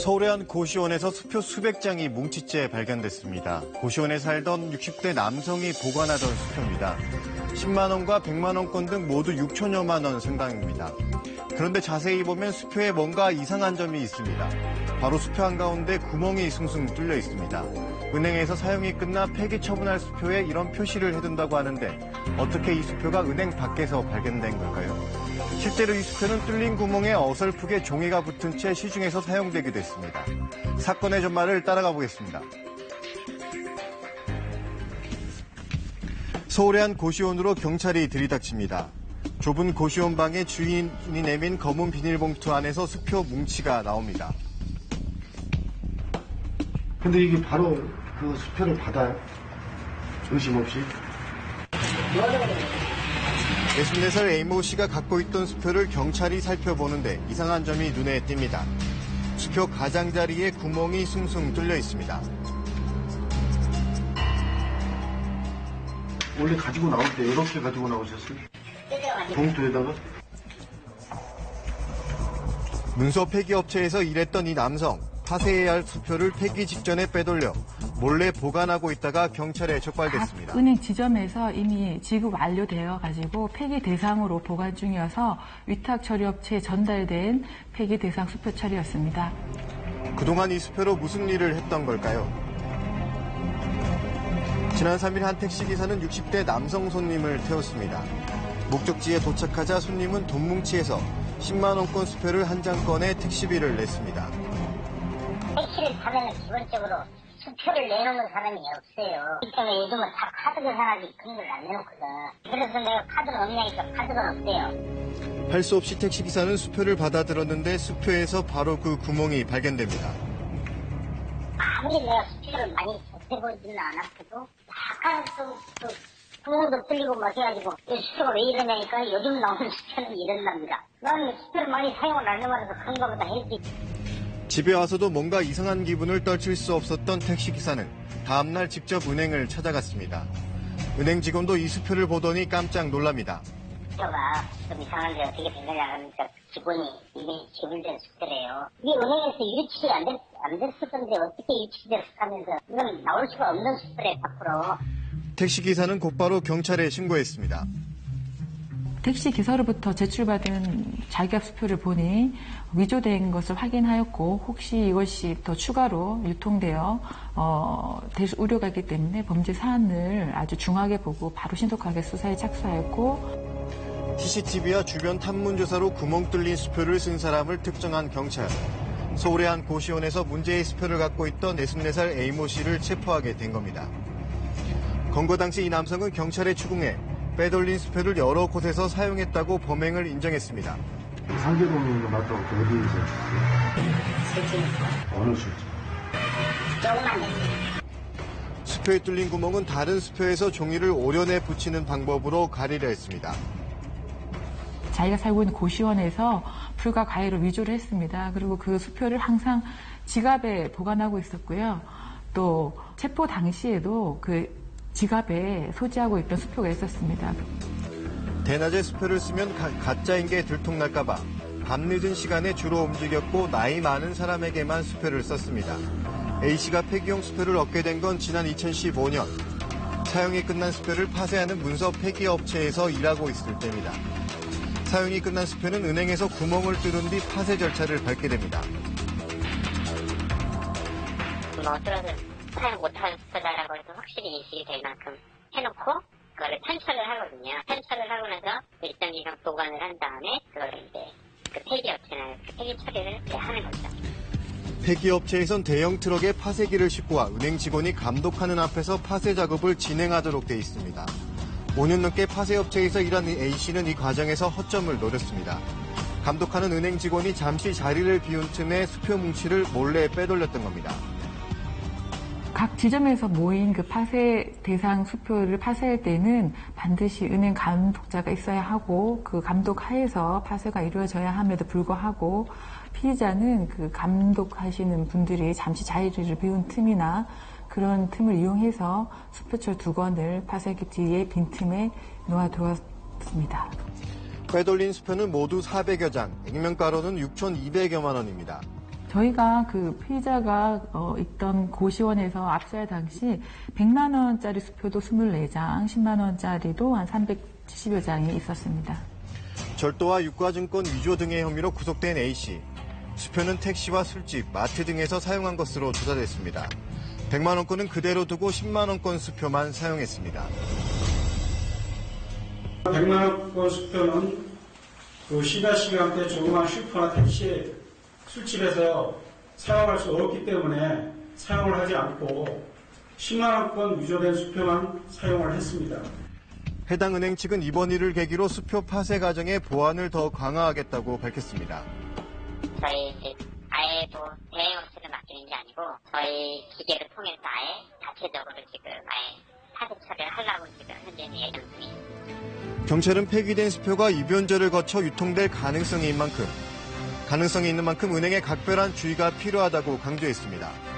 서울의 한 고시원에서 수표 수백 장이 뭉치째 발견됐습니다. 고시원에 살던 60대 남성이 보관하던 수표입니다. 10만 원과 100만 원권 등 모두 6천여만 원 상당입니다. 그런데 자세히 보면 수표에 뭔가 이상한 점이 있습니다. 바로 수표 한가운데 구멍이 숭숭 뚫려 있습니다. 은행에서 사용이 끝나 폐기 처분할 수표에 이런 표시를 해둔다고 하는데 어떻게 이 수표가 은행 밖에서 발견된 걸까요? 실제로 이 수표는 뚫린 구멍에 어설프게 종이가 붙은 채 시중에서 사용되기도 했습니다. 사건의 전말을 따라가 보겠습니다. 서울의 한 고시원으로 경찰이 들이닥칩니다. 좁은 고시원 방에 주인이 내민 검은 비닐봉투 안에서 수표 뭉치가 나옵니다. 근데 이게 바로 그 수표를 받아요? 의심 없이? 64살 A모 씨가 갖고 있던 수표를 경찰이 살펴보는데 이상한 점이 눈에 띕니다. 수표 가장자리에 구멍이 숭숭 뚫려 있습니다. 원래 가지고 나올 때 이렇게 가지고 나오셨어요? 봉투에다가? 문서 폐기업체에서 일했던 이 남성. 파쇄해야 할 수표를 폐기 직전에 빼돌려 몰래 보관하고 있다가 경찰에 적발됐습니다. 각 은행 지점에서 이미 지급 완료되어 가지고 폐기 대상으로 보관 중이어서 위탁 처리업체에 전달된 폐기 대상 수표 처리였습니다. 그동안 이 수표로 무슨 일을 했던 걸까요? 지난 3일 한 택시기사는 60대 남성 손님을 태웠습니다. 목적지에 도착하자 손님은 돈뭉치에서 10만 원권 수표를 한 장 꺼내 택시비를 냈습니다. 택시를 타면 기본적으로 수표를 내놓는 사람이 없어요. 이 때문에 요즘은 다 카드 계산하기 그런 걸 안 내놓거든. 그래서 내가 카드는 없냐니까 카드가 없대요. 할 수 없이 택시기사는 수표를 받아들었는데 수표에서 바로 그 구멍이 발견됩니다. 아무리 내가 수표를 많이 접해보지는 않았어도 약간 또 구멍도 뚫리고 막 해가지고 이 수표가 왜 이러냐니까 요즘 나오는 수표는 이런답니다. 나는 수표를 많이 사용을 안 해봐서 그런가 보다 했지. 집에 와서도 뭔가 이상한 기분을 떨칠 수 없었던 택시기사는 다음날 직접 은행을 찾아갔습니다. 은행 직원도 이 수표를 보더니 깜짝 놀랍니다. 수표가 좀 이상한데 어떻게 된 거냐 하니까 직원이 이미 지불된 수표래요. 이게 은행에서 일치가 안 됐을 건데 어떻게 일치됐을 하면서 이건 나올 수가 없는 수표래 밖으로. 택시기사는 곧바로 경찰에 신고했습니다. 택시 기사로부터 제출받은 자기압 수표를 보니 위조된 것을 확인하였고 혹시 이것이 더 추가로 유통되어 될 우려가 있기 때문에 범죄 사안을 아주 중하게 보고 바로 신속하게 수사에 착수하였고 CCTV와 주변 탐문조사로 구멍 뚫린 수표를 쓴 사람을 특정한 경찰. 서울의 한 고시원에서 문제의 수표를 갖고 있던 64살 A모 씨를 체포하게 된 겁니다. 검거 당시 이 남성은 경찰에 추궁해 빼돌린 수표를 여러 곳에서 사용했다고 범행을 인정했습니다. 상계동에 맞다고 어디 있어요? 실제 어느 실제? 조금만 내. 수표에 뚫린 구멍은 다른 수표에서 종이를 오려내 붙이는 방법으로 가리려 했습니다. 자기가 살고 있는 고시원에서 불과 가해로 위조를 했습니다. 그리고 그 수표를 항상 지갑에 보관하고 있었고요. 또 체포 당시에도 그 지갑에 소지하고 있던 수표가 있었습니다. 대낮에 수표를 쓰면 가짜인 게 들통날까봐 밤늦은 시간에 주로 움직였고 나이 많은 사람에게만 수표를 썼습니다. A씨가 폐기용 수표를 얻게 된 건 지난 2015년. 사용이 끝난 수표를 파쇄하는 문서 폐기업체에서 일하고 있을 때입니다. 사용이 끝난 수표는 은행에서 구멍을 뚫은 뒤 파쇄 절차를 밟게 됩니다. 사용 못하는 수표다라고 해서 확실히 인식이 될 만큼 해놓고 그거를 편철을 하거든요. 편철을 하고 나서 일정 기간 보관을 한 다음에 그거를 이제 그 폐기업체나 폐기 처리를 하는 거죠. 폐기업체에선 대형 트럭에 파쇄기를 싣고 와 은행 직원이 감독하는 앞에서 파쇄 작업을 진행하도록 돼 있습니다. 5년 넘게 파쇄업체에서 일한 A씨는 이 과정에서 허점을 노렸습니다. 감독하는 은행 직원이 잠시 자리를 비운 틈에 수표 뭉치를 몰래 빼돌렸던 겁니다. 각 지점에서 모인 그 파쇄 대상 수표를 파쇄할 때는 반드시 은행 감독자가 있어야 하고 그 감독 하에서 파쇄가 이루어져야 함에도 불구하고 피의자는 그 감독하시는 분들이 잠시 자리를 비운 틈이나 그런 틈을 이용해서 수표철 2권을 파쇄기 뒤에 빈틈에 놓아 두었습니다. 빼돌린 수표는 모두 400여 장, 액면가로는 6,200여만 원입니다. 저희가 그 피의자가 있던 고시원에서 압수할 당시 100만 원짜리 수표도 24장, 10만 원짜리도 한 370여 장이 있었습니다. 절도와 유가증권 위조 등의 혐의로 구속된 A씨. 수표는 택시와 술집, 마트 등에서 사용한 것으로 조사됐습니다. 100만 원권은 그대로 두고 10만 원권 수표만 사용했습니다. 100만 원권 수표는 그 심야 시간대 조그만 슈퍼나 택시, 술집에서 사용할 수 없기 때문에 사용을 하지 않고 10만 원권 위조된 수표만 사용을 했습니다. 해당 은행 측은 이번 일을 계기로 수표 파쇄 과정의 보안을 더 강화하겠다고 밝혔습니다. 저희 아예 대행 업체를 맡기는 게 아니고 저희 기계를 통해서 아예 자체적으로 지금 아예 파쇄 처리를 하려고 지금 현재는 예정 중입니다. 경찰은 폐기된 수표가 이변절을 거쳐 유통될 가능성이 있는 만큼 은행에 각별한 주의가 필요하다고 강조했습니다.